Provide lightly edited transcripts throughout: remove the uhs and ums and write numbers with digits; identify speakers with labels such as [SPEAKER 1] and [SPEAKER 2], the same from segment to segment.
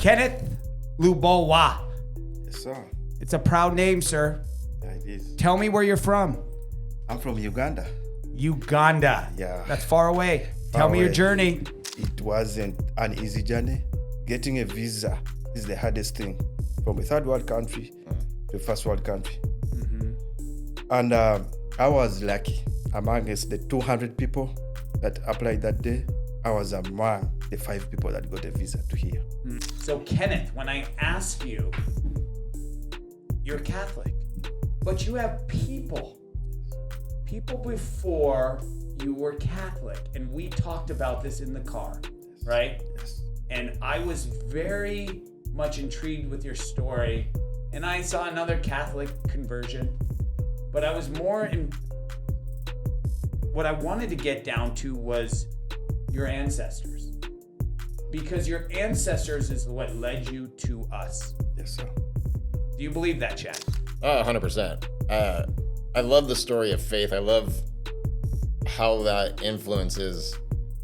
[SPEAKER 1] Kenneth Lubowwa.
[SPEAKER 2] Yes, sir.
[SPEAKER 1] It's a proud name, sir.
[SPEAKER 2] Yeah, it is.
[SPEAKER 1] Tell me where you're from.
[SPEAKER 2] I'm from Uganda.
[SPEAKER 1] Uganda.
[SPEAKER 2] Yeah.
[SPEAKER 1] That's far away.
[SPEAKER 2] Far
[SPEAKER 1] Tell me your
[SPEAKER 2] away.
[SPEAKER 1] journey.
[SPEAKER 2] It wasn't an easy journey. Getting a visa is the hardest thing from a third world country to a first world country. And I was lucky. Amongst the 200 people that applied that day, I was among the 5 people that got a visa to here.
[SPEAKER 1] So, Kenneth, when I ask you, you're Catholic, but you have people before you were Catholic, and we talked about this in the car, right?
[SPEAKER 2] Yes.
[SPEAKER 1] And I was very much intrigued with your story, and I saw another Catholic conversion, but I was more in. What I wanted to get down to was your ancestors, because your ancestors is what led you to us.
[SPEAKER 2] Yes, sir.
[SPEAKER 1] Do you believe that, Chad?
[SPEAKER 3] 100%. I love the story of faith. I love how that influences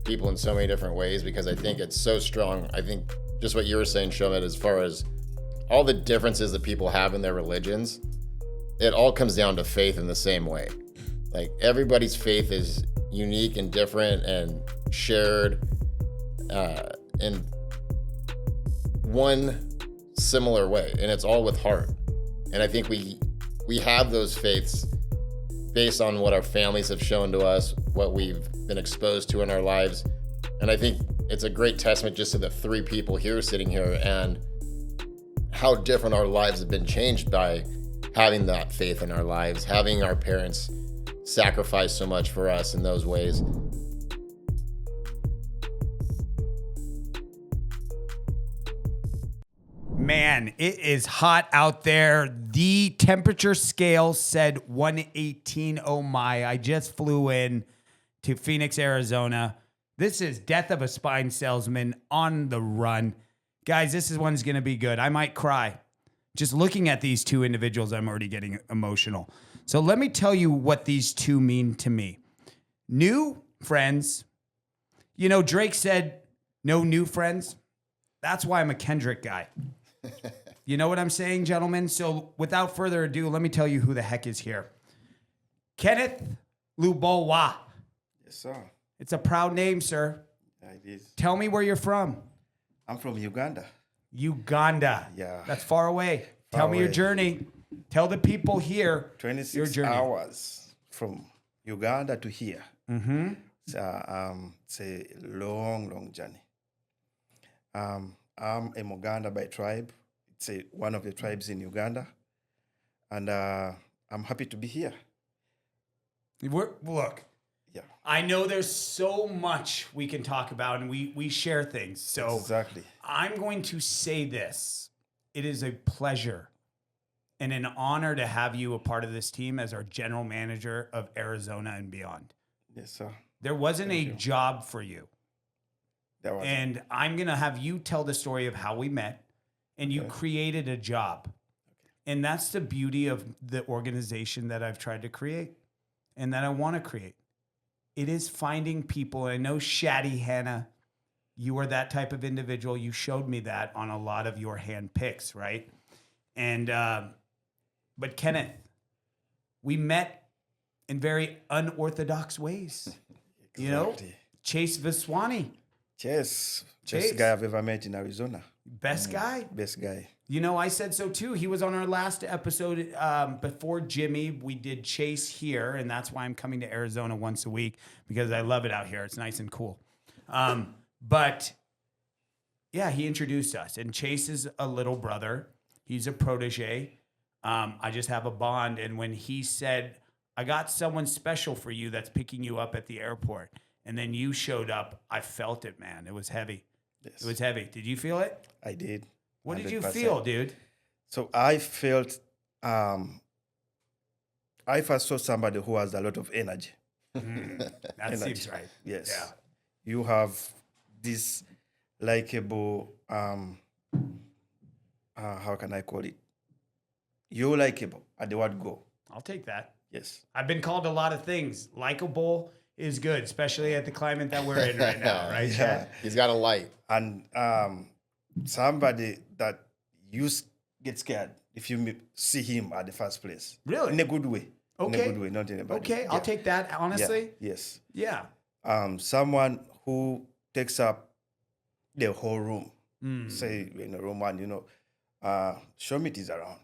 [SPEAKER 3] people in so many different ways, because I think it's so strong. I think just what you were saying, Shomit, as far as all the differences that people have in their religions, it all comes down to faith in the same way. Like, everybody's faith is unique and different and shared in one similar way, and it's all with heart. And I think we have those faiths based on what our families have shown to us, what we've been exposed to in our lives. And I think it's a great testament just to the 3 people here sitting here and how different our lives have been changed by having that faith in our lives, having our parents sacrifice so much for us in those ways.
[SPEAKER 1] Man, it is hot out there. The temperature scale said 118. Oh my, I just flew in to Phoenix, Arizona. This is Death of a Spine Salesman on the run. Guys, this one's going to be good. I might cry. Just looking at these 2 individuals, I'm already getting emotional. So let me tell you what these 2 mean to me. New friends. You know, Drake said, no new friends. That's why I'm a Kendrick guy. You know what I'm saying, gentlemen? So without further ado, let me tell you who the heck is here. Kenneth Lubowwa.
[SPEAKER 2] Yes, sir.
[SPEAKER 1] It's a proud name, sir.
[SPEAKER 2] Yeah, it is.
[SPEAKER 1] Tell me where you're from.
[SPEAKER 2] I'm from Uganda.
[SPEAKER 1] Uganda.
[SPEAKER 2] Yeah.
[SPEAKER 1] That's far away.
[SPEAKER 2] Far
[SPEAKER 1] Tell me your
[SPEAKER 2] away.
[SPEAKER 1] journey. Tell the people here your
[SPEAKER 2] 26
[SPEAKER 1] journey.
[SPEAKER 2] hours from Uganda to here.
[SPEAKER 1] Mm-hmm.
[SPEAKER 2] It's a long, long journey. I'm a Moganda by tribe. It's one of the tribes in Uganda. And I'm happy to be here.
[SPEAKER 1] Look,
[SPEAKER 2] Yeah,
[SPEAKER 1] I know there's so much we can talk about, and we share things. So
[SPEAKER 2] exactly.
[SPEAKER 1] I'm going to say this. It is a pleasure and an honor to have you a part of this team as our general manager of Arizona and beyond.
[SPEAKER 2] Yes, sir.
[SPEAKER 1] There wasn't
[SPEAKER 2] Thank
[SPEAKER 1] a
[SPEAKER 2] you.
[SPEAKER 1] job for you.
[SPEAKER 2] That was
[SPEAKER 1] And I'm going to have you tell the story of how we met, and you
[SPEAKER 2] Okay.
[SPEAKER 1] created a job. And that's the beauty of the organization that I've tried to create and that I want to create. It is finding people. I know Shaddy Hannah, you are that type of individual. You showed me that on a lot of your hand picks, right? And, but Kenneth, we met in very unorthodox ways. You know,
[SPEAKER 2] Exactly.
[SPEAKER 1] Chase Viswani,
[SPEAKER 2] Chase.
[SPEAKER 1] Chase.
[SPEAKER 2] Best guy I've ever met in Arizona.
[SPEAKER 1] best guy.
[SPEAKER 2] Best guy.
[SPEAKER 1] You know, I said so too. He was on our last episode before Jimmy. We did Chase here, and that's why I'm coming to Arizona once a week, because I love it out here. It's nice and cool. But yeah, he introduced us, and Chase is a little brother. He's a protege. I just have a bond. And when he said, I got someone special for you that's picking you up at the airport, and then you showed up, I felt it, man. It was heavy.
[SPEAKER 2] Yes.
[SPEAKER 1] It was heavy. Did you feel it?
[SPEAKER 2] I did.
[SPEAKER 1] What did you
[SPEAKER 2] 100%.
[SPEAKER 1] feel, dude?
[SPEAKER 2] So I felt, I first saw somebody who has a lot of energy.
[SPEAKER 1] That
[SPEAKER 2] Energy.
[SPEAKER 1] seems right.
[SPEAKER 2] Yes.
[SPEAKER 1] Yeah.
[SPEAKER 2] You have this likable, how can I call it? You're likable at the word go.
[SPEAKER 1] I'll take that.
[SPEAKER 2] Yes.
[SPEAKER 1] I've been called a lot of things. Likeable is good, especially at the climate that we're in right now, right, Chad?
[SPEAKER 3] He's got a light.
[SPEAKER 2] And somebody that you get scared if you see him at the first place.
[SPEAKER 1] Really?
[SPEAKER 2] In a good way. In
[SPEAKER 1] Okay.
[SPEAKER 2] a good way, not in a bad way.
[SPEAKER 1] Okay, I'll take that, honestly.
[SPEAKER 2] Yes.
[SPEAKER 1] Yeah.
[SPEAKER 2] Someone who takes up the whole room. Say in a room and Shomit is around.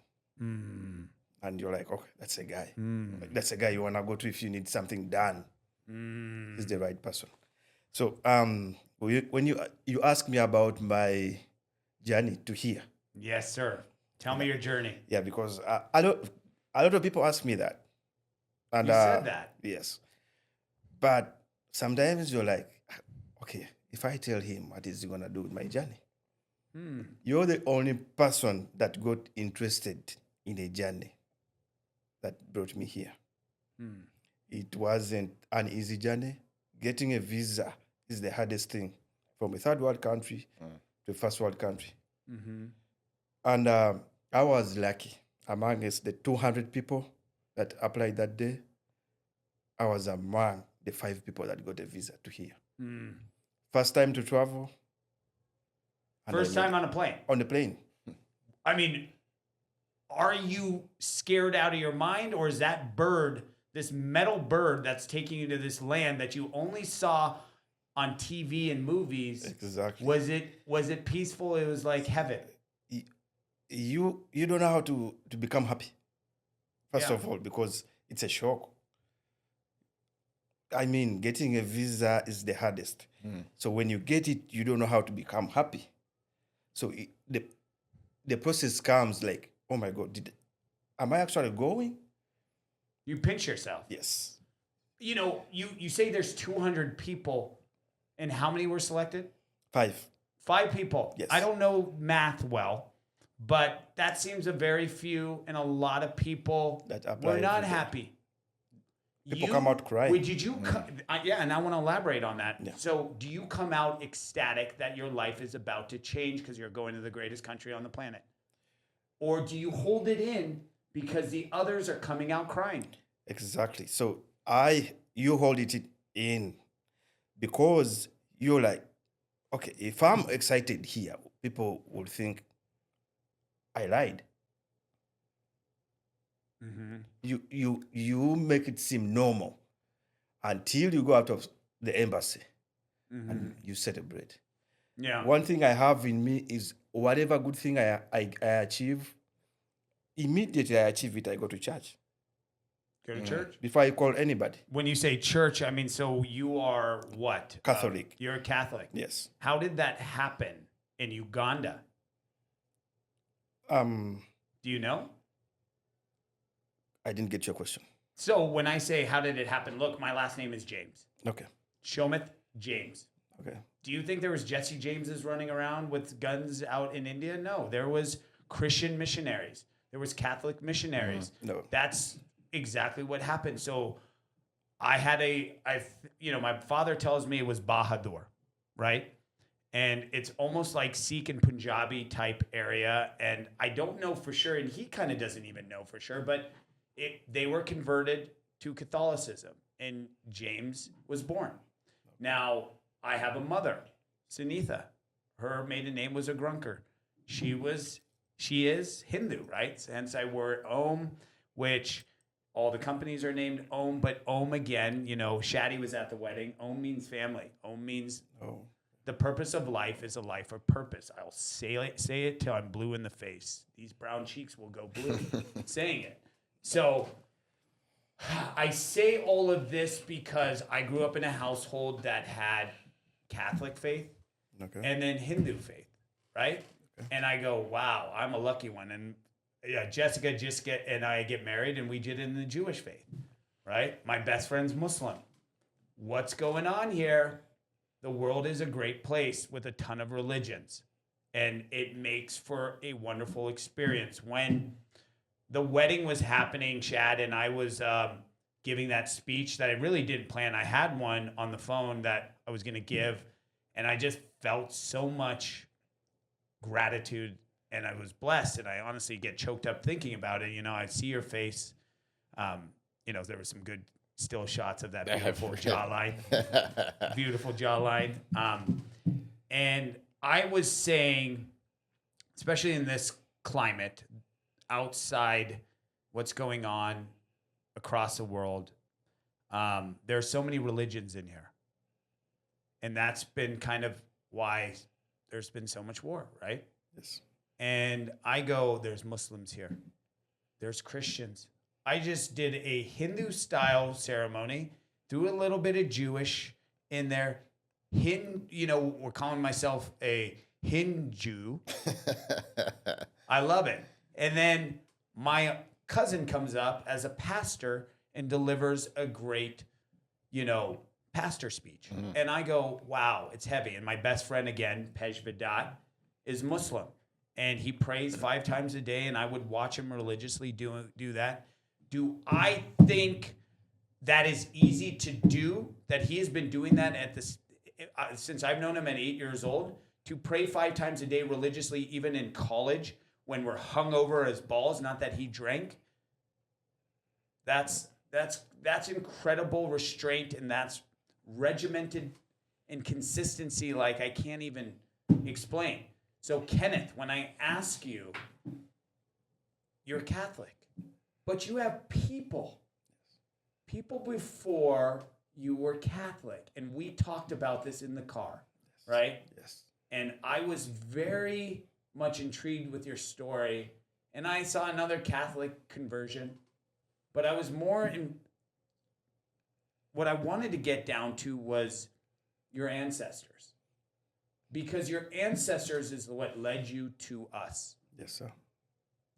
[SPEAKER 2] And you're like, okay, that's a guy. That's a guy you wanna go to if you need something done. He's the right person. So when you ask me about my journey to here,
[SPEAKER 1] Yes, sir. Tell me your journey.
[SPEAKER 2] yeah, because a lot of people ask me that. And
[SPEAKER 1] You said that.
[SPEAKER 2] yes. But sometimes you're like, okay, if I tell him what is he gonna do with my journey? You're the only person that got interested in a journey that brought me here. It wasn't an easy journey. Getting a visa is the hardest thing from a third world country to a first world country. And I was lucky. Amongst the 200 people that applied that day, I was among the 5 people that got a visa to here. First time to travel. and
[SPEAKER 1] First
[SPEAKER 2] I
[SPEAKER 1] time
[SPEAKER 2] made-
[SPEAKER 1] on a plane.
[SPEAKER 2] on the plane.
[SPEAKER 1] I mean, are you scared out of your mind, or is that bird, this metal bird that's taking you to this land that you only saw on TV and movies?
[SPEAKER 2] Exactly.
[SPEAKER 1] Was it peaceful? It was like heaven.
[SPEAKER 2] You don't know how to become happy. First
[SPEAKER 1] Yeah.
[SPEAKER 2] of all, because it's a shock. I mean, getting a visa is the hardest. So when you get it, you don't know how to become happy. So the process comes like, oh my God, am I actually going?
[SPEAKER 1] You pinch yourself.
[SPEAKER 2] Yes.
[SPEAKER 1] You know, you say there's 200 people, and how many were selected?
[SPEAKER 2] 5.
[SPEAKER 1] 5 people.
[SPEAKER 2] Yes.
[SPEAKER 1] I don't know math well, but that seems a very few, and a lot of people
[SPEAKER 2] That apply
[SPEAKER 1] were not
[SPEAKER 2] every day.
[SPEAKER 1] happy.
[SPEAKER 2] People come out crying.
[SPEAKER 1] Did you? Yeah, and I want to elaborate on that.
[SPEAKER 2] Yeah.
[SPEAKER 1] So, do you come out ecstatic that your life is about to change because you're going to the greatest country on the planet, or do you hold it in because the others are coming out crying?
[SPEAKER 2] Exactly. So you hold it in because you're like, okay, if I'm excited here, people will think I lied. You make it seem normal until you go out of the embassy and you celebrate.
[SPEAKER 1] Yeah.
[SPEAKER 2] One thing I have in me is whatever good thing I achieve, immediately I achieve it, I go to church
[SPEAKER 1] Go to church.
[SPEAKER 2] before I call anybody.
[SPEAKER 1] When you say church, I mean, so you are what?
[SPEAKER 2] Catholic.
[SPEAKER 1] You're a Catholic.
[SPEAKER 2] Yes.
[SPEAKER 1] How did that happen in Uganda? Do you know?
[SPEAKER 2] I didn't get your question.
[SPEAKER 1] So when I say how did it happen, look, my last name is James.
[SPEAKER 2] Okay.
[SPEAKER 1] Shomith James.
[SPEAKER 2] Okay.
[SPEAKER 1] Do you think there was Jesse Jameses running around with guns out in India? No, there was Christian missionaries. There was Catholic missionaries.
[SPEAKER 2] No.
[SPEAKER 1] That's exactly what happened. So I had my father tells me it was Bahadur, right? And it's almost like Sikh and Punjabi type area. And I don't know for sure, and he kind of doesn't even know for sure, but they were converted to Catholicism, and James was born. Now, I have a mother, Sunitha. Her maiden name was a Grunker. She is Hindu, right? Hence I wore Om, which all the companies are named Om, but Om again, Shadi was at the wedding. Om means family. Om means the purpose of life is a life of purpose. I'll say it till I'm blue in the face. These brown cheeks will go blue saying it. So I say all of this because I grew up in a household that had Catholic faith and then Hindu faith, right? And I go, wow, I'm a lucky one. And Jessica and I get married, and we did it in the Jewish faith, right? My best friend's Muslim. What's going on here? The world is a great place with a ton of religions, and it makes for a wonderful experience. When the wedding was happening, Chad, and I was giving that speech that I really didn't plan. I had one on the phone that I was going to give, and I just felt so much gratitude, and I was blessed, and I honestly get choked up thinking about it. I see your face. There were some good still shots of that beautiful jawline. Beautiful jawline. And I was saying especially in this climate, outside what's going on across the world. There's so many religions in here. And that's been kind of why there's been so much war, right?
[SPEAKER 2] Yes.
[SPEAKER 1] And I go, there's Muslims here. There's Christians. I just did a Hindu style ceremony, threw a little bit of Jewish in there. We're calling myself a Hindu. I love it. And then my cousin comes up as a pastor and delivers a great, pastor speech. Mm-hmm. And I go, wow, it's heavy. And my best friend again, Pej Vedat, is Muslim. And he prays 5 times a day, and I would watch him religiously do that. Do I think that is easy to do, that he has been doing that since I've known him at 8 years old, to pray 5 times a day religiously, even in college when we're hungover as balls, not that he drank? That's incredible restraint, and that's regimented and consistency like I can't even explain. So Kenneth, when I ask you, you're Catholic, but you have people before you were Catholic, and we talked about this in the car, right?
[SPEAKER 2] Yes.
[SPEAKER 1] And I was very much intrigued with your story, and I saw another Catholic conversion, but I was more in what I wanted to get down to was your ancestors, because your ancestors is what led you to us.
[SPEAKER 2] Yes, sir.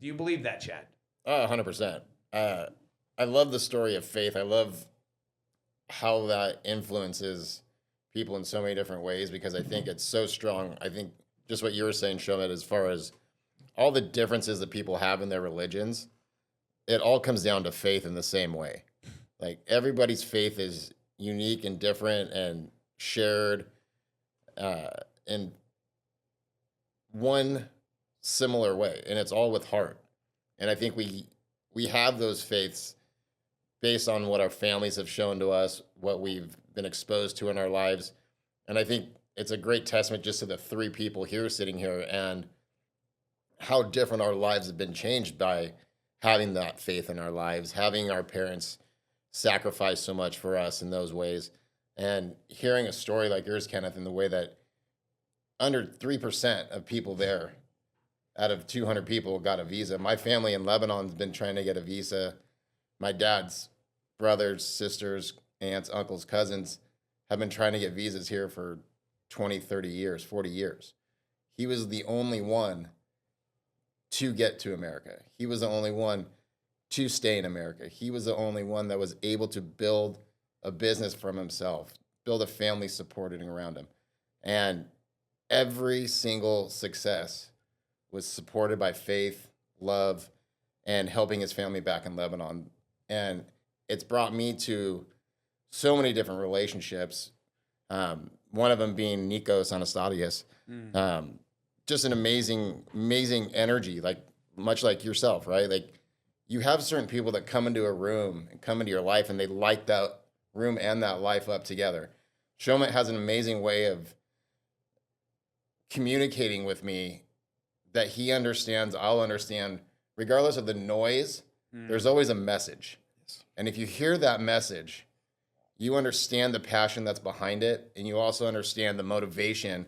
[SPEAKER 1] Do you believe that, Chad?
[SPEAKER 3] 100%. I love the story of faith. I love how that influences people in so many different ways, because I think it's so strong. I think just what you were saying, Shomit, as far as all the differences that people have in their religions, it all comes down to faith in the same way. Like, everybody's faith is unique and different and shared in one similar way, and it's all with heart. And I think we have those faiths based on what our families have shown to us, what we've been exposed to in our lives. And I think it's a great testament just to the 3 people here sitting here and how different our lives have been changed by having that faith in our lives, having our parents sacrifice so much for us in those ways, and hearing a story like yours, Kenneth, in the way that under 3% of people there out of 200 people got a visa. My family in Lebanon has been trying to get a visa. My dad's brothers, sisters, aunts, uncles, cousins have been trying to get visas here for 20, 30 years, 40 years. He was the only one to get to America. He was the only one to stay in America. He was the only one that was able to build a business from himself, build a family supporting around him. And every single success was supported by faith, love, and helping his family back in Lebanon. And it's brought me to so many different relationships. One of them being Nikos Anastasios. Just an amazing, amazing energy, like much like yourself, right? Like, you have certain people that come into a room and come into your life, and they light that room and that life up together. Shomit has an amazing way of communicating with me that he understands, I'll understand. Regardless of the noise, there's always a message. Yes. And if you hear that message, you understand the passion that's behind it, and you also understand the motivation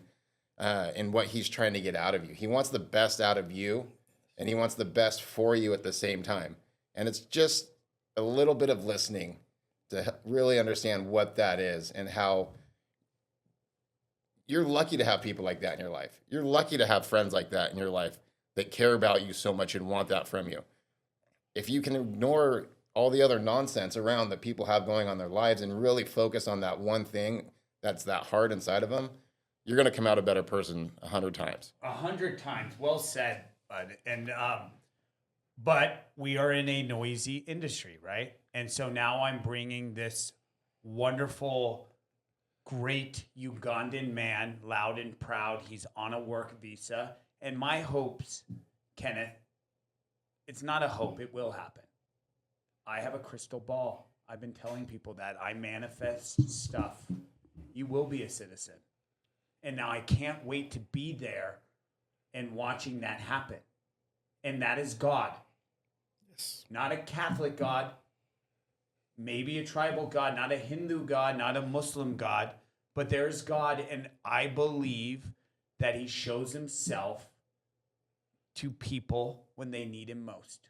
[SPEAKER 3] in what he's trying to get out of you. He wants the best out of you, and he wants the best for you at the same time. And it's just a little bit of listening to really understand what that is, and how you're lucky to have people like that in your life. You're lucky to have friends like that in your life that care about you so much and want that from you. If you can ignore all the other nonsense around that people have going on in their lives and really focus on that one thing that's that heart inside of them, you're going to come out a better person 100 times.
[SPEAKER 1] 100 times. Well said, bud. And, but we are in a noisy industry, right? And so now I'm bringing this wonderful, great Ugandan man, loud and proud. He's on a work visa. And my hopes, Kenneth, it's not a hope, it will happen. I have a crystal ball. I've been telling people that. I manifest stuff. You will be a citizen. And now I can't wait to be there and watching that happen. And that is God.
[SPEAKER 2] Yes.
[SPEAKER 1] Not a Catholic God, maybe a tribal God, not a Hindu God, not a Muslim God, but there's God, and I believe that he shows himself to people when they need him most.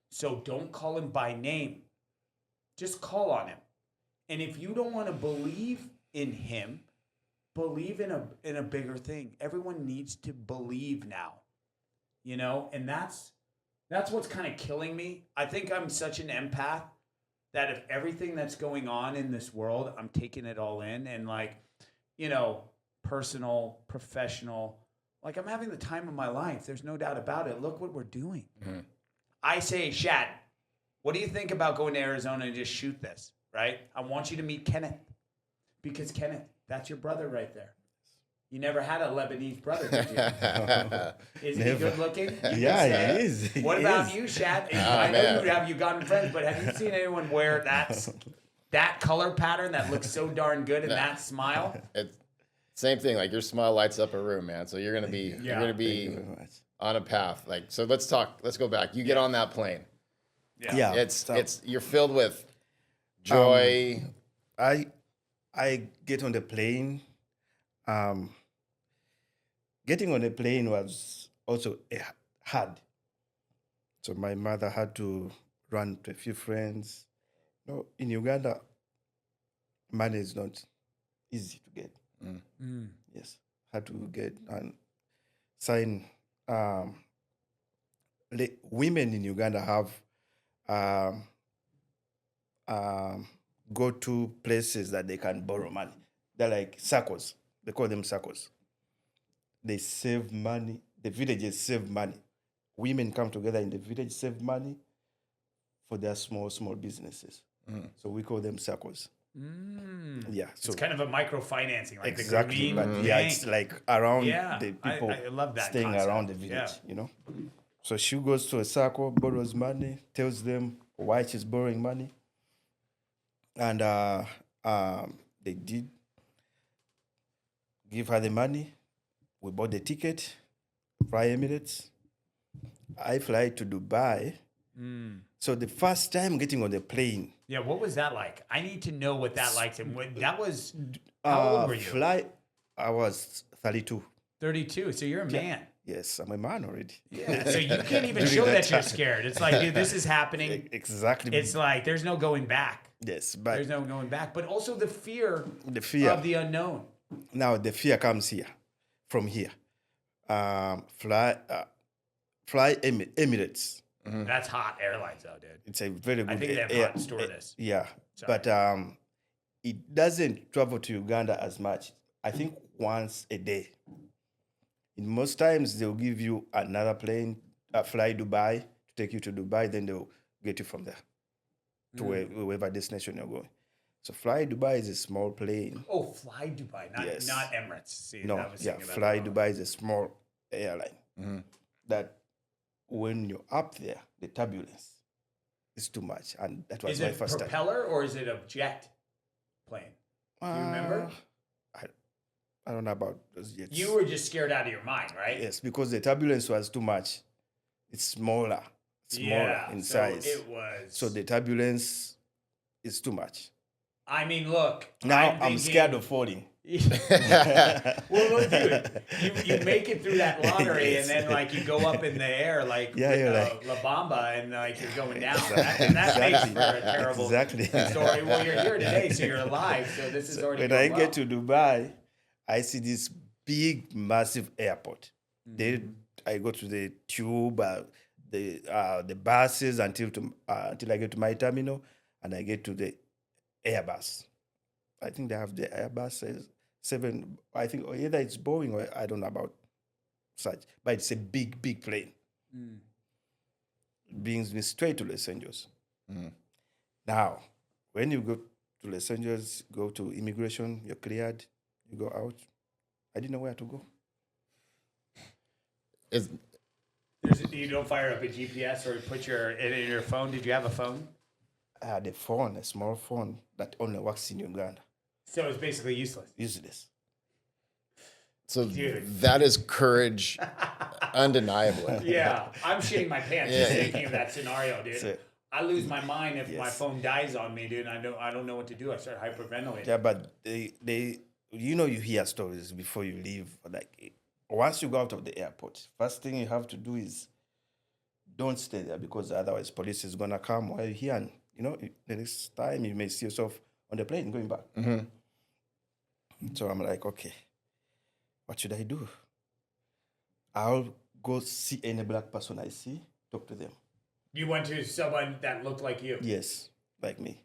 [SPEAKER 1] So don't call him by name. Just call on him. And if you don't want to believe in him, believe in a bigger thing. Everyone needs to believe now. You know, and that's what's kind of killing me. I think I'm such an empath that if everything that's going on in this world, I'm taking it all in, and like, you know, personal, professional, like I'm having the time of my life. There's no doubt about it. Look what we're doing. Mm-hmm. I say, Shad, what do you think about going to Arizona and just shoot this, right? I want you to meet Kenneth, because Kenneth, that's your brother right there. You never had a Lebanese brother, did you? Is he good looking?
[SPEAKER 2] Yeah, he is.
[SPEAKER 1] What about you, Shad? I know you have Ugandan friends, but have you seen anyone wear that color pattern that looks so darn good and that smile?
[SPEAKER 3] It's same thing. Like your smile lights up a room, man. So you're gonna be on a path. Like, so let's go back. You get on that plane.
[SPEAKER 2] Yeah.
[SPEAKER 3] It's you're filled with joy.
[SPEAKER 2] I get on the plane. Getting on the plane was also hard. So my mother had to run to a few friends. No, in Uganda, money is not easy to get. Yes, had to get and sign. Women in Uganda have go to places that they can borrow money. They're like circles. They call them circles. They save money. The villages save money. Women come together in the village, save money for their small businesses. So we call them circles. Yeah, so
[SPEAKER 1] it's kind of a microfinancing, like
[SPEAKER 2] exactly.
[SPEAKER 1] The
[SPEAKER 2] but
[SPEAKER 1] green
[SPEAKER 2] yeah,
[SPEAKER 1] bank.
[SPEAKER 2] it's like around
[SPEAKER 1] Yeah,
[SPEAKER 2] the people
[SPEAKER 1] I love that
[SPEAKER 2] staying
[SPEAKER 1] concept.
[SPEAKER 2] around the village. You know. So she goes to a circle, borrows money, tells them why she's borrowing money, and they did give her the money. We bought the ticket, fly Emirates. I fly to Dubai. So the first time getting on the plane.
[SPEAKER 1] Yeah, what was that like? I need to know what that like. And when that was, how old were you?
[SPEAKER 2] I was 32.
[SPEAKER 1] 32. So you're a man.
[SPEAKER 2] Yes, I'm a man already.
[SPEAKER 1] Yeah. So you can't even show that you're scared. It's like, dude, this is happening.
[SPEAKER 2] Exactly.
[SPEAKER 1] It's like there's no going back.
[SPEAKER 2] Yes, but
[SPEAKER 1] there's no going back. But also the fear of the unknown.
[SPEAKER 2] Now the fear comes here, from here. Fly Emirates.
[SPEAKER 1] That's hot airlines, though, dude.
[SPEAKER 2] It's a very good.
[SPEAKER 1] I think they have hot stewardess.
[SPEAKER 2] Yeah,
[SPEAKER 1] Sorry.
[SPEAKER 2] but it doesn't travel to Uganda as much. I think once a day. In most times, they'll give you another plane, fly Dubai, to take you to Dubai, then they'll get you from there to wherever destination you're going. So Fly Dubai is a small plane.
[SPEAKER 1] Oh, Fly Dubai, not Emirates. See,
[SPEAKER 2] No,
[SPEAKER 1] that was
[SPEAKER 2] yeah, Fly Dubai is a small airline that when you're up there, the turbulence is too much. And that was
[SPEAKER 1] is
[SPEAKER 2] my first
[SPEAKER 1] it propeller or is it a jet plane? Do you remember?
[SPEAKER 2] I don't know about those jets.
[SPEAKER 1] You were just scared out of your mind, right?
[SPEAKER 2] Yes, because the turbulence was too much. It's smaller in size.
[SPEAKER 1] It was.
[SPEAKER 2] So the turbulence is too much.
[SPEAKER 1] I mean, look.
[SPEAKER 2] Now I'm scared of falling.
[SPEAKER 1] Well, look, dude, you make it through that lottery,
[SPEAKER 2] Yes.
[SPEAKER 1] and then like you go up in the air like
[SPEAKER 2] Yeah,
[SPEAKER 1] with
[SPEAKER 2] you're like-
[SPEAKER 1] La Bamba, and like you're going down.
[SPEAKER 2] Exactly.
[SPEAKER 1] And that makes
[SPEAKER 2] Exactly.
[SPEAKER 1] for a terrible
[SPEAKER 2] Exactly.
[SPEAKER 1] story. Well, you're here today, so you're alive. So this is already.
[SPEAKER 2] When
[SPEAKER 1] going
[SPEAKER 2] I
[SPEAKER 1] well.
[SPEAKER 2] get to Dubai, I see this big, massive airport. Then I go to the tube, the buses until I get to my terminal, and I get to the Airbus. I think they have the Airbus 7. I think either it's Boeing or I don't know about such, but it's a big, big plane. It brings me straight to Los Angeles. Now, when you go to Los Angeles, go to immigration, you're cleared, you go out. I didn't know where to go.
[SPEAKER 1] You don't fire up a GPS or put it in your phone. Did you have a phone?
[SPEAKER 2] I had a phone, a small phone that only works in Uganda.
[SPEAKER 1] So it's basically useless.
[SPEAKER 2] Useless.
[SPEAKER 3] So
[SPEAKER 1] Dude.
[SPEAKER 3] that is courage Undeniably.
[SPEAKER 1] Yeah, I'm shitting my pants just
[SPEAKER 3] Yeah.
[SPEAKER 1] thinking of that scenario, dude.
[SPEAKER 2] That's it.
[SPEAKER 1] I lose my mind if my
[SPEAKER 2] Yes.
[SPEAKER 1] phone dies on me, dude. I don't know what to do. I start hyperventilating.
[SPEAKER 2] Yeah, but they you hear stories before you leave. Like once you go out of the airport, first thing you have to do is don't stay there because otherwise police is gonna come while you're here, and the next time you may see yourself on the plane going back. So I'm like, okay, what should I do? I'll go see any black person I see, talk to them.
[SPEAKER 1] You went to someone that looked like you.
[SPEAKER 2] Yes, like me,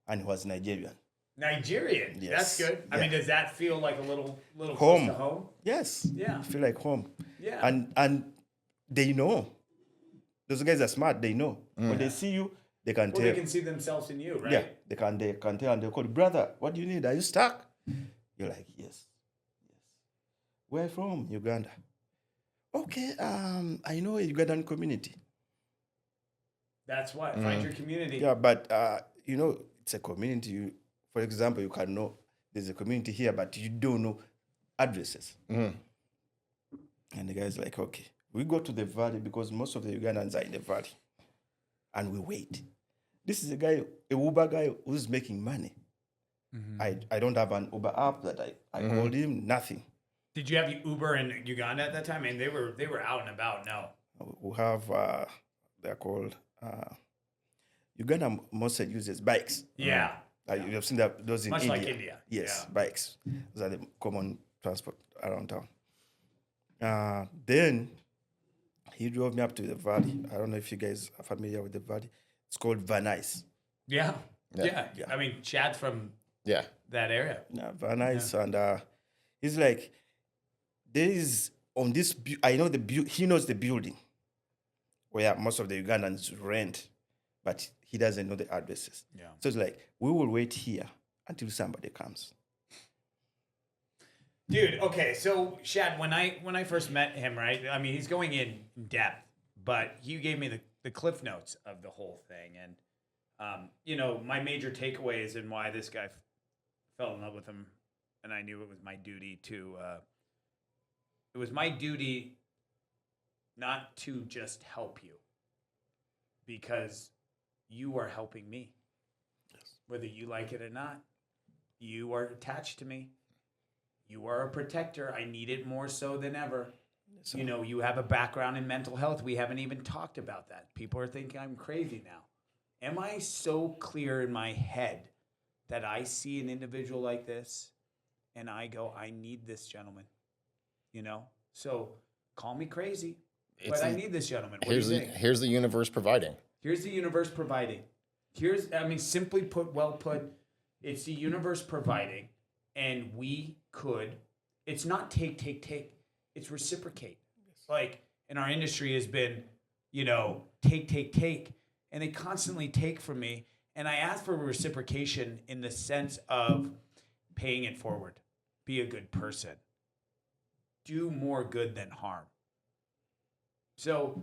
[SPEAKER 2] and he was Nigerian.
[SPEAKER 1] Nigerian.
[SPEAKER 2] Yes.
[SPEAKER 1] That's good. I
[SPEAKER 2] Yeah.
[SPEAKER 1] mean, does that feel like a little
[SPEAKER 2] Home.
[SPEAKER 1] close to home?
[SPEAKER 2] Yes.
[SPEAKER 1] Yeah.
[SPEAKER 2] I feel like home.
[SPEAKER 1] Yeah.
[SPEAKER 2] And they know. Those guys are smart. They know. When they see you, they can
[SPEAKER 1] Well,
[SPEAKER 2] tell.
[SPEAKER 1] they can see themselves in you, right?
[SPEAKER 2] Yeah, they can tell, and they call, brother, what do you need? Are you stuck? You're like, yes. Where from? Uganda. Okay, I know a Ugandan community.
[SPEAKER 1] That's what. Find your community.
[SPEAKER 2] Yeah, but it's a community. For example, you can know there's a community here, but you don't know addresses. And the guy's like, okay, we go to the valley because most of the Ugandans are in the valley, and we wait. This is a Uber guy who's making money. I don't have an Uber app that I called him, nothing.
[SPEAKER 1] Did you have Uber in Uganda at that time? I mean, they were out and about. No.
[SPEAKER 2] We have, they're called, Uganda mostly uses bikes.
[SPEAKER 1] Yeah.
[SPEAKER 2] You have seen those in
[SPEAKER 1] Much
[SPEAKER 2] India.
[SPEAKER 1] like India.
[SPEAKER 2] Yes,
[SPEAKER 1] Yeah.
[SPEAKER 2] bikes. Those are the common transport around town. Then he drove me up to the valley. I don't know if you guys are familiar with the valley. It's called Van Nuys.
[SPEAKER 1] Yeah.
[SPEAKER 3] Yeah.
[SPEAKER 1] Yeah. I mean, Chad's from
[SPEAKER 3] Yeah.
[SPEAKER 1] that area.
[SPEAKER 2] Yeah, Van Nuys. And he's like, there is on this, I know he knows the building where most of the Ugandans rent, but he doesn't know the addresses.
[SPEAKER 1] Yeah.
[SPEAKER 2] So it's like, we will wait here until somebody comes.
[SPEAKER 1] Dude, okay, so Shad, when I first met him, right? I mean, he's going in depth, but you gave me the cliff notes of the whole thing, and my major takeaways and why this guy fell in love with him, and I knew it was my duty to. It was my duty not to just help you, because you are helping me.
[SPEAKER 2] Yes.
[SPEAKER 1] Whether you like it or not, you are attached to me. You are a protector. I need it more so than ever.
[SPEAKER 2] So,
[SPEAKER 1] You have a background in mental health. We haven't even talked about that. People are thinking I'm crazy now. Am I so clear in my head that I see an individual like this and I go, I need this gentleman? So call me crazy, but I need this gentleman. What do you think?
[SPEAKER 3] Here's the universe providing.
[SPEAKER 1] Here's the universe providing. Simply put, well put, it's the universe providing, and we could, it's not take, it's reciprocate. Like in our industry has been, take, and they constantly take from me. And I ask for reciprocation in the sense of paying it forward. Be a good person. Do more good than harm. So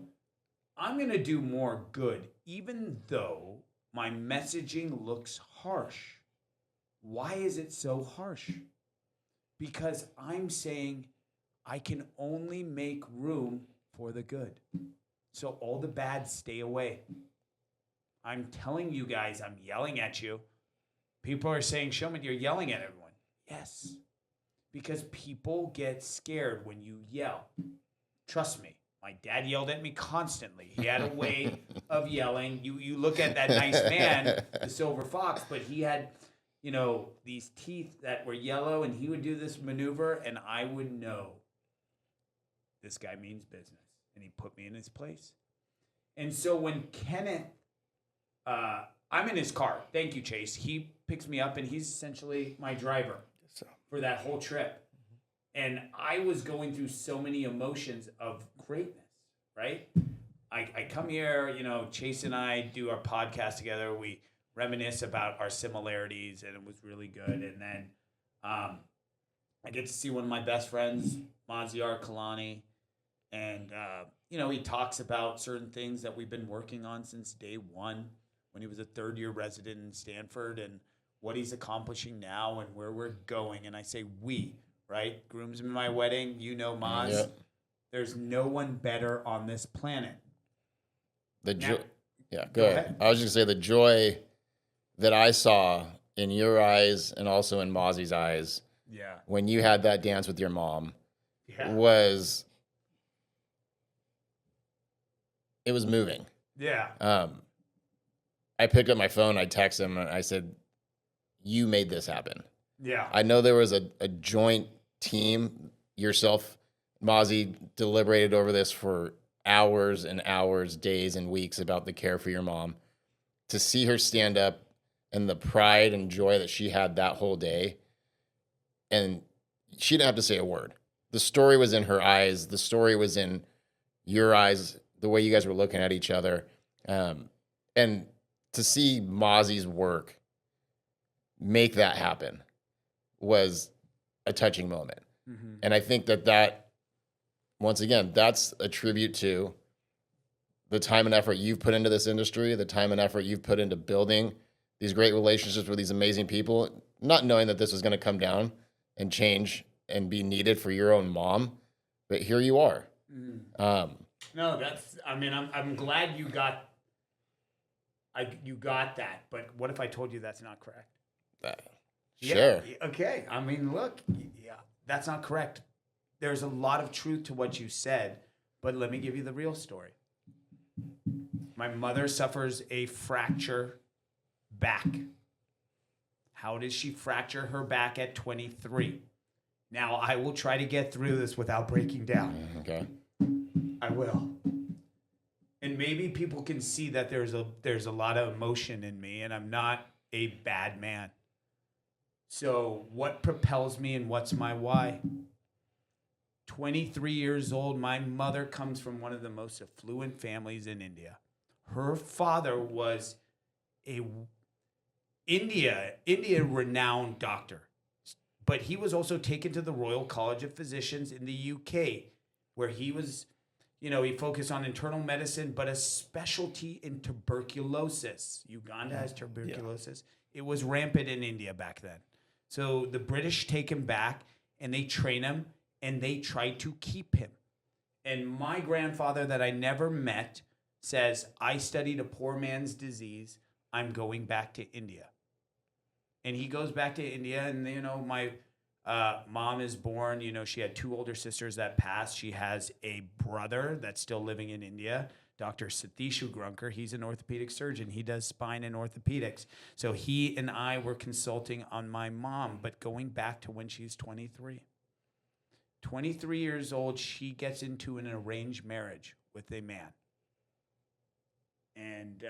[SPEAKER 1] I'm going to do more good, even though my messaging looks harsh. Why is it so harsh? Because I'm saying I can only make room for the good. So all the bad, stay away. I'm telling you guys, I'm yelling at you. People are saying, Showman, you're yelling at everyone. Yes. Because people get scared when you yell. Trust me. My dad yelled at me constantly. He had a way of yelling. You look at that nice man, the silver fox, but he had, these teeth that were yellow, and he would do this maneuver, and I would know this guy means business. And he put me in his place. And so when Kenneth, I'm in his car. Thank you, Chase. He picks me up, and he's essentially my driver for that whole trip. And I was going through so many emotions of greatness, right? I come here, Chase and I do our podcast together. We reminisce about our similarities, and it was really good. And then I get to see one of my best friends, Maziar Kalani. And, he talks about certain things that we've been working on since day one when he was a third-year resident in Stanford, and what he's accomplishing now and where we're going. And I say we, right? Groomsmen my wedding, Maz.
[SPEAKER 3] Yep.
[SPEAKER 1] There's no one better on this planet.
[SPEAKER 3] The
[SPEAKER 1] Now-
[SPEAKER 3] joy. Yeah,
[SPEAKER 1] Go
[SPEAKER 3] go
[SPEAKER 1] ahead.
[SPEAKER 3] ahead. I was just gonna say the joy that I saw in your eyes and also in Mozzie's eyes
[SPEAKER 1] Yeah.
[SPEAKER 3] when you had that dance with your mom
[SPEAKER 1] Yeah.
[SPEAKER 3] was moving.
[SPEAKER 1] Yeah.
[SPEAKER 3] I picked up my phone, I texted him, and I said, "You made this happen."
[SPEAKER 1] Yeah.
[SPEAKER 3] I know there was a joint team. Yourself, Mozzie, deliberated over this for hours and hours, days and weeks about the care for your mom. To see her stand up and the pride and joy that she had that whole day, and she didn't have to say a word. The story was in her eyes. The story was in your eyes, the way you guys were looking at each other. And to see Mozzie's work make that happen was a touching moment.
[SPEAKER 1] Mm-hmm.
[SPEAKER 3] And I think that once again, that's a tribute to the time and effort you've put into this industry, the time and effort you've put into building these great relationships with these amazing people, not knowing that this was going to come down and change and be needed for your own mom. But here you are.
[SPEAKER 1] Mm. No, that's. I mean, I'm glad you got. You got that, but what if I told you that's not correct?
[SPEAKER 3] Sure.
[SPEAKER 1] Yeah, okay. I mean, look, yeah, that's not correct. There's a lot of truth to what you said, but let me give you the real story. My mother suffers a fracture back. How does she fracture her back at 23? Now, I will try to get through this without breaking down.
[SPEAKER 3] Okay.
[SPEAKER 1] I will. And maybe people can see that there's a lot of emotion in me, and I'm not a bad man. So what propels me and what's my why? 23 years old, my mother comes from one of the most affluent families in India. Her father was a India renowned doctor, but he was also taken to the Royal College of Physicians in the UK, where he was, he focused on internal medicine, but a specialty in tuberculosis. Uganda has tuberculosis. Yeah. It was rampant in India back then. So the British take him back and they train him and they try to keep him. And my grandfather that I never met says, I studied a poor man's disease. I'm going back to India. And he goes back to India, and my mom is born. She had two older sisters that passed. She has a brother that's still living in India, Dr. Satish Ugrunker. He's an orthopedic surgeon. He does spine and orthopedics. So he and I were consulting on my mom, but going back to when she's 23. 23 years old, she gets into an arranged marriage with a man. And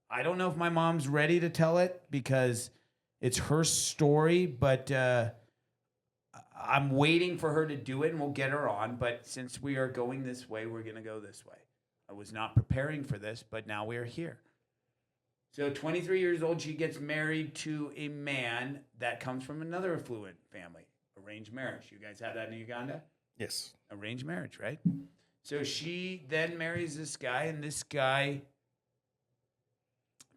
[SPEAKER 1] I don't know if my mom's ready to tell it because it's her story, but I'm waiting for her to do it, and we'll get her on. But since we are going this way, we're going to go this way. I was not preparing for this, but now we are here. So 23 years old, she gets married to a man that comes from another affluent family. Arranged marriage. You guys have that in Uganda?
[SPEAKER 2] Yes.
[SPEAKER 1] Arranged marriage, right? So she then marries this guy, and this guy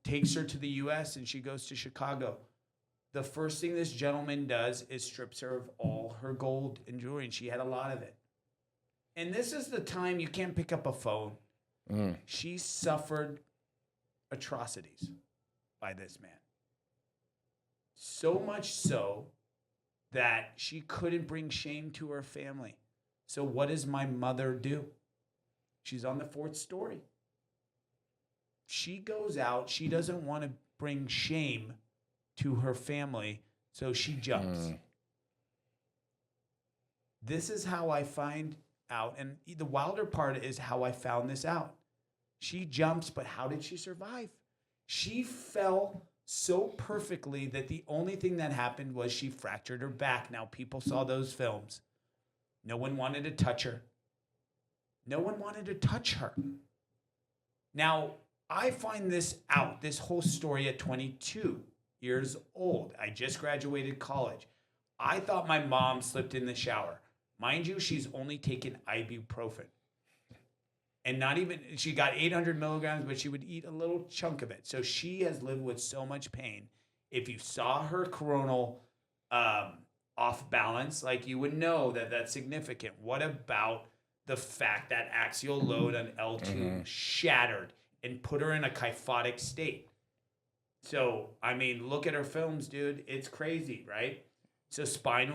[SPEAKER 1] takes her to the U.S., and she goes to Chicago. The first thing this gentleman does is strips her of all her gold and jewelry, and she had a lot of it. And this is the time you can't pick up a phone.
[SPEAKER 3] Mm.
[SPEAKER 1] She suffered atrocities by this man. So much so that she couldn't bring shame to her family. So what does my mother do? She's on the fourth story. She goes out. She doesn't want to bring shame to her family, so she jumps. This is how I find out, and the wilder part is how I found this out. She jumps, but how did she survive? She fell so perfectly that the only thing that happened was she fractured her back. Now, people saw those films. No one wanted to touch her. No one wanted to touch her. Now, I find this out, this whole story at 22 years old. I just graduated college. I thought my mom slipped in the shower. Mind you, she's only taken ibuprofen. And not even, she got 800 milligrams, but she would eat a little chunk of it. So she has lived with so much pain. If you saw her coronal off balance, like you would know that that's significant. What about the fact that axial load on L2 shattered and put her in a kyphotic state. So, I mean, look at her films, dude. It's crazy, right? So spine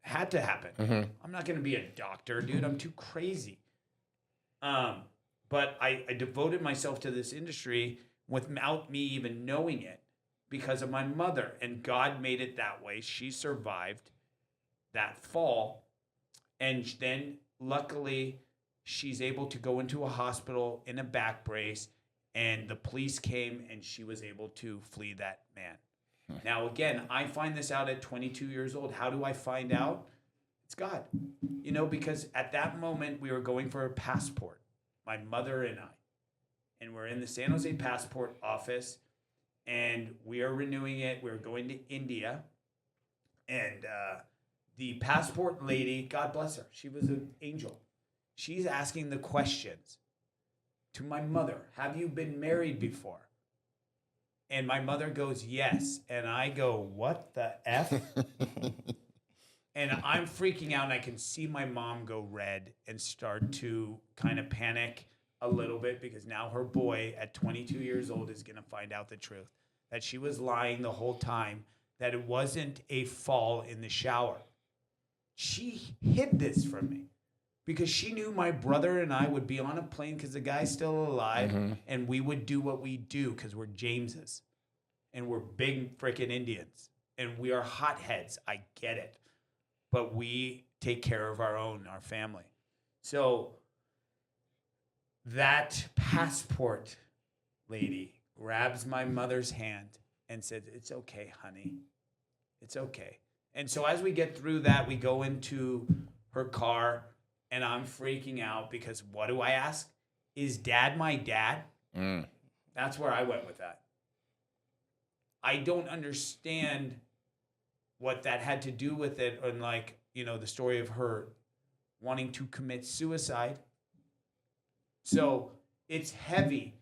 [SPEAKER 1] had to happen. I'm not going to be a doctor, dude. I'm too crazy. But I devoted myself to this industry without me even knowing it because of my mother. And God made it that way. She survived that fall. And then luckily, she's able to go into a hospital in a back brace. And the police came and she was able to flee that man. Now, again, I find this out at 22 years old. How do I find out? It's God. You know, because at that moment, we were going for a passport, my mother and I. And we're in the San Jose passport office, and we are renewing it. We're going to India. And the passport lady, God bless her, she was an angel. She's asking the questions to my mother. Have you been married before? And my mother goes, yes. And I go, what the F? And I'm freaking out, and I can see my mom go red and start to kind of panic a little bit because now her boy at 22 years old is going to find out the truth, that she was lying the whole time, that it wasn't a fall in the shower. She hid this from me because she knew my brother and I would be on a plane because the guy's still alive, and we would do what we do because we're Jameses and we're big freaking Indians and we are hotheads. I get it. But we take care of our family. So that passport lady grabs my mother's hand and says, it's okay, honey. It's okay. And so as we get through that, we go into her car. And I'm freaking out because what do I ask? Is dad my dad? That's where I went with that. I don't understand what that had to do with it. And like, you know, the story of her wanting to commit suicide. So it's heavy